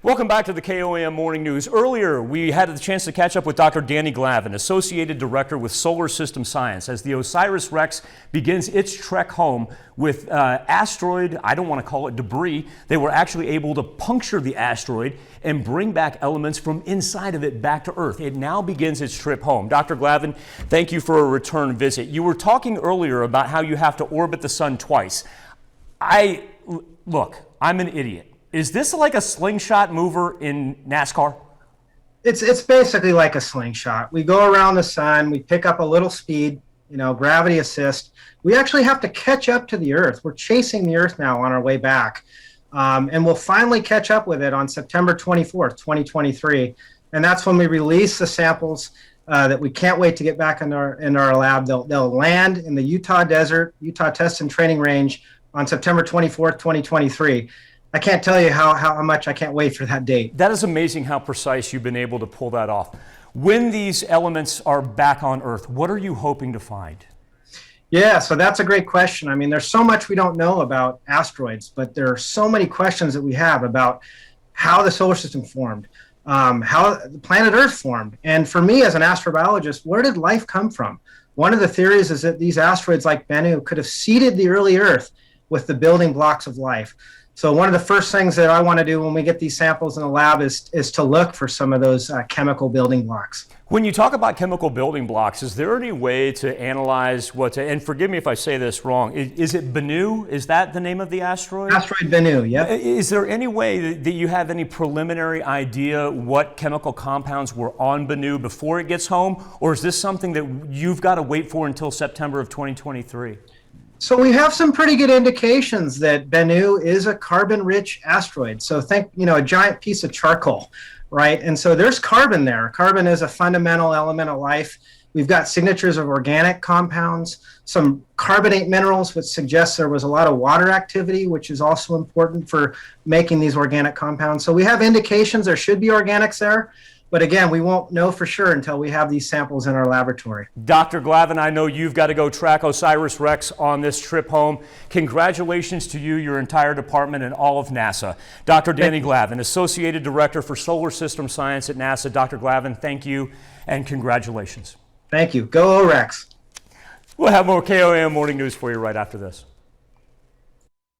Welcome back to the KOAM Morning News. Earlier, we had the chance to catch up with Dr. Danny Glavin, Associated Director with Solar System Science, as the OSIRIS-REx begins its trek home with asteroid, I don't want to call it debris. They were actually able to puncture the asteroid and bring back elements from inside of it back to Earth. It now begins its trip home. Dr. Glavin, thank you for a return visit. You were talking earlier about how you have to orbit the sun twice. Look, I'm an idiot. Is this like a slingshot mover in NASCAR? It's basically like a slingshot. We go around the sun, we pick up a little speed, gravity assist. We actually have to catch up to the Earth. We're chasing the Earth now on our way back. And we'll finally catch up with it on September 24th, 2023. And that's when we release the samples that we can't wait to get back in our lab. They'll land in the Utah desert, Utah Test and Training Range on September 24th, 2023. I can't tell you how much I can't wait for that date. That is amazing how precise you've been able to pull that off. When these elements are back on Earth, what are you hoping to find? Yeah, so that's a great question. I mean, there's so much we don't know about asteroids, but there are so many questions that we have about how the solar system formed, how the planet Earth formed. And for me as an astrobiologist, where did life come from? One of the theories is that these asteroids like Bennu could have seeded the early Earth with the building blocks of life. So one of the first things that I want to do when we get these samples in the lab is to look for some of those chemical building blocks. When you talk about chemical building blocks, is there any way to analyze and forgive me if I say this wrong, is it Bennu? Is that the name of the asteroid? Asteroid Bennu, yep. Is there any way that you have any preliminary idea what chemical compounds were on Bennu before it gets home? Or is this something that you've got to wait for until September of 2023? So we have some pretty good indications that Bennu is a carbon-rich asteroid. So think, a giant piece of charcoal, right? And so there's carbon there. Carbon is a fundamental element of life. We've got signatures of organic compounds, some carbonate minerals, which suggests there was a lot of water activity, which is also important for making these organic compounds. So we have indications there should be organics there. But again, we won't know for sure until we have these samples in our laboratory. Dr. Glavin, I know you've got to go track OSIRIS-REx on this trip home. Congratulations to you, your entire department, and all of NASA. Dr. Danny Glavin, Associated Director for Solar System Science at NASA. Dr. Glavin, thank you and congratulations. Thank you. Go OREX. We'll have more KOAM Morning News for you right after this.